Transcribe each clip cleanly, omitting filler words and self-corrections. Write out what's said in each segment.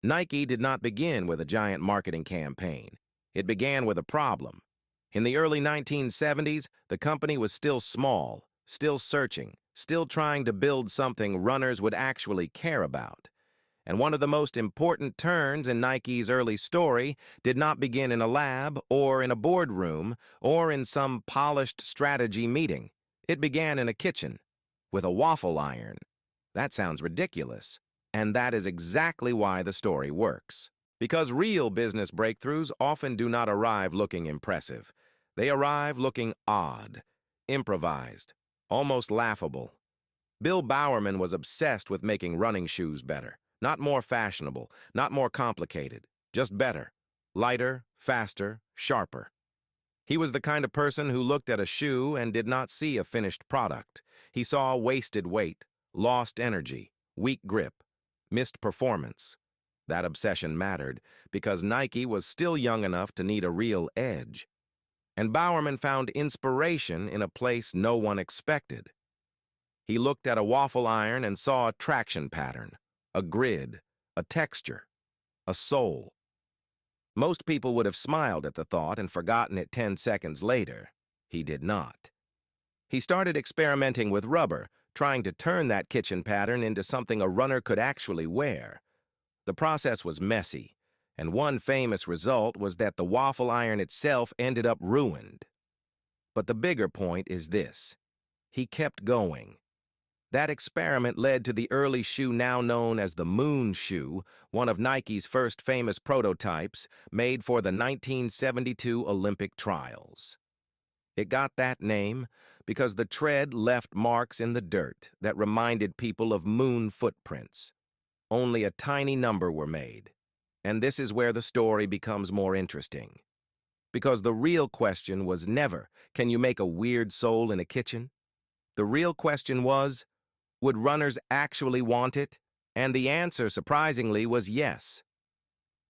Nike did not begin with a giant marketing campaign. It began with a problem. In the early 1970s, the company was still small, still searching, still trying to build something runners would actually care about. And one of the most important turns in Nike's early story did not begin in a lab or in a boardroom or in some polished strategy meeting. It began in a kitchen with a waffle iron. That sounds ridiculous, and that is exactly why the story works. Because real business breakthroughs often do not arrive looking impressive. They arrive looking odd, improvised, almost laughable. Bill Bowerman was obsessed with making running shoes better. Not more fashionable, not more complicated, just better, lighter, faster, sharper. He was the kind of person who looked at a shoe and did not see a finished product. He saw wasted weight, lost energy, weak grip, missed performance. That obsession mattered because Nike was still young enough to need a real edge. And Bowerman found inspiration in a place no one expected. He looked at a waffle iron and saw a traction pattern. A grid, a texture, a soul. Most people would have smiled at the thought and forgotten it 10 seconds later. He did not. He started experimenting with rubber, trying to turn that kitchen pattern into something a runner could actually wear. The process was messy, and one famous result was that the waffle iron itself ended up ruined. But the bigger point is this. He kept going. That experiment led to the early shoe now known as the Moon Shoe, one of Nike's first famous prototypes, made for the 1972 Olympic trials. It got that name because the tread left marks in the dirt that reminded people of moon footprints. Only a tiny number were made, and this is where the story becomes more interesting. Because the real question was never, can you make a weird sole in a kitchen? The real question was, would runners actually want it? And the answer, surprisingly, was yes.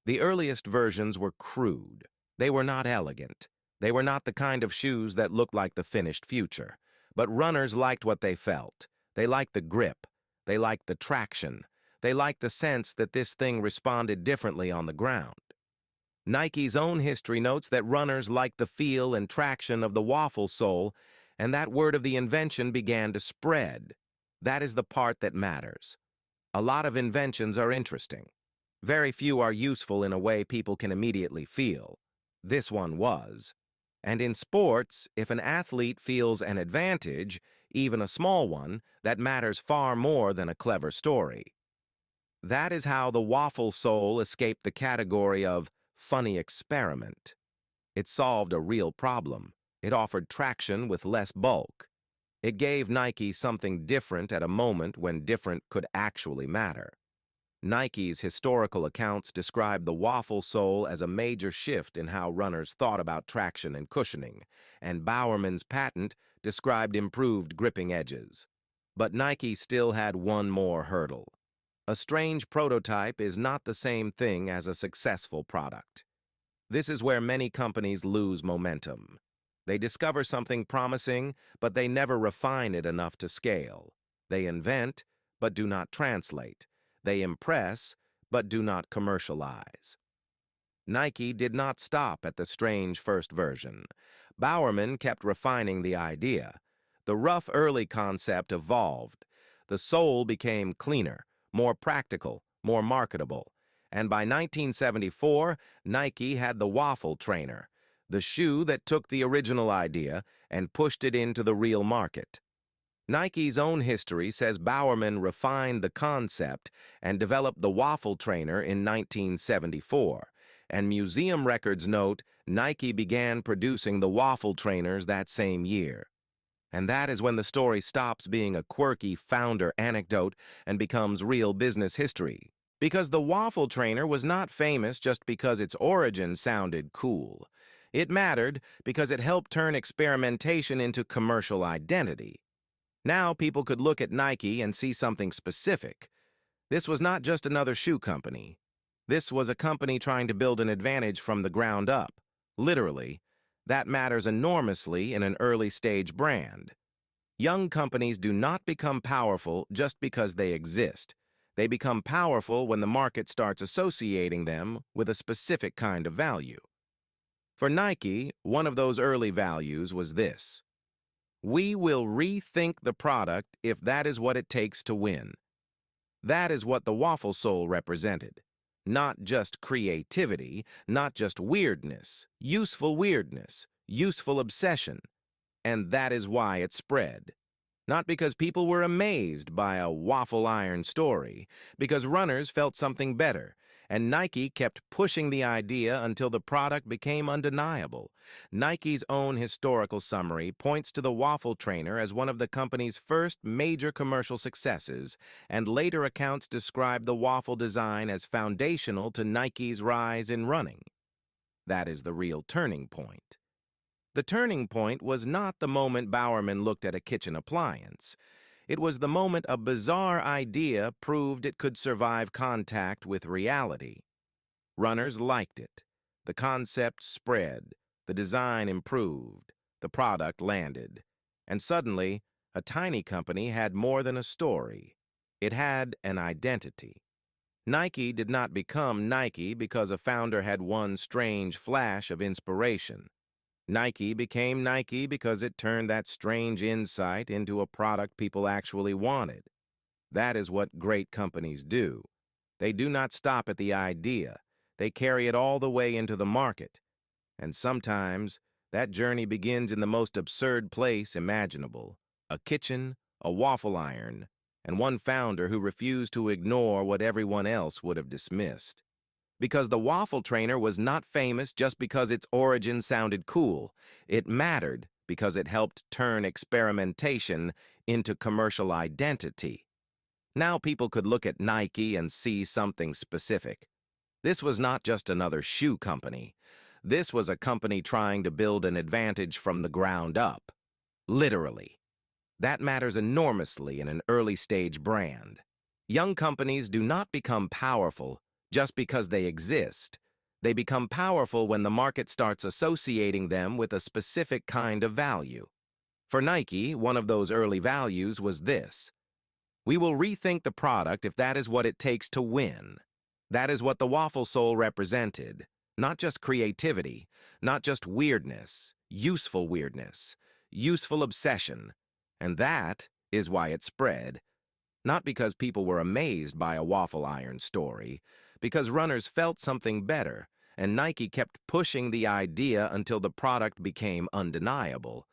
The earliest versions were crude. They were not elegant. They were not the kind of shoes that looked like the finished future. But runners liked what they felt. They liked the grip. They liked the traction. They liked the sense that this thing responded differently on the ground. Nike's own history notes that runners liked the feel and traction of the waffle sole, and that word of the invention began to spread. That is the part that matters. A lot of inventions are interesting. Very few are useful in a way people can immediately feel. This one was. And in sports, if an athlete feels an advantage, even a small one, that matters far more than a clever story. That is how the waffle sole escaped the category of funny experiment. It solved a real problem. It offered traction with less bulk. It gave Nike something different at a moment when different could actually matter. Nike's historical accounts describe the waffle sole as a major shift in how runners thought about traction and cushioning, and Bowerman's patent described improved gripping edges. But Nike still had one more hurdle. A strange prototype is not the same thing as a successful product. This is where many companies lose momentum. They discover something promising, but they never refine it enough to scale. They invent, but do not translate. They impress, but do not commercialize. Nike did not stop at the strange first version. Bowerman kept refining the idea. The rough early concept evolved. The sole became cleaner, more practical, more marketable. And by 1974, Nike had the waffle trainer, the shoe that took the original idea and pushed it into the real market. Nike's own history says Bowerman refined the concept and developed the waffle trainer in 1974, and museum records note Nike began producing the waffle trainers that same year. And that is when the story stops being a quirky founder anecdote and becomes real business history. Because the waffle trainer was not famous just because its origin sounded cool. It mattered because it helped turn experimentation into commercial identity. Now people could look at Nike and see something specific. This was not just another shoe company. This was a company trying to build an advantage from the ground up. Literally, that matters enormously in an early-stage brand. Young companies do not become powerful just because they exist. They become powerful when the market starts associating them with a specific kind of value. For Nike, one of those early values was this: we will rethink the product if that is what it takes to win. That is what the waffle sole represented. Not just creativity, not just weirdness, useful obsession. And that is why it spread. Not because people were amazed by a waffle iron story, because runners felt something better, and Nike kept pushing the idea until the product became undeniable. Nike's own historical summary points to the waffle trainer as one of the company's first major commercial successes, and later accounts describe the waffle design as foundational to Nike's rise in running. That is the real turning point. The turning point was not the moment Bowerman looked at a kitchen appliance. It was the moment a bizarre idea proved it could survive contact with reality. Runners liked it. The concept spread. The design improved. The product landed. And suddenly, a tiny company had more than a story. It had an identity. Nike did not become Nike because a founder had one strange flash of inspiration. Nike became Nike because it turned that strange insight into a product people actually wanted. That is what great companies do. They do not stop at the idea. They carry it all the way into the market. And sometimes, that journey begins in the most absurd place imaginable: a kitchen, a waffle iron, and one founder who refused to ignore what everyone else would have dismissed. Because the waffle trainer was not famous just because its origin sounded cool. It mattered because it helped turn experimentation into commercial identity. Now people could look at Nike and see something specific. This was not just another shoe company. This was a company trying to build an advantage from the ground up. Literally. That matters enormously in an early-stage brand. Young companies do not become powerful just because they exist. They become powerful when the market starts associating them with a specific kind of value. For Nike, one of those early values was this: we will rethink the product if that is what it takes to win. That is what the waffle sole represented. Not just creativity, not just weirdness, useful obsession. And that is why it spread. Not because people were amazed by a waffle iron story, because runners felt something better, and Nike kept pushing the idea until the product became undeniable.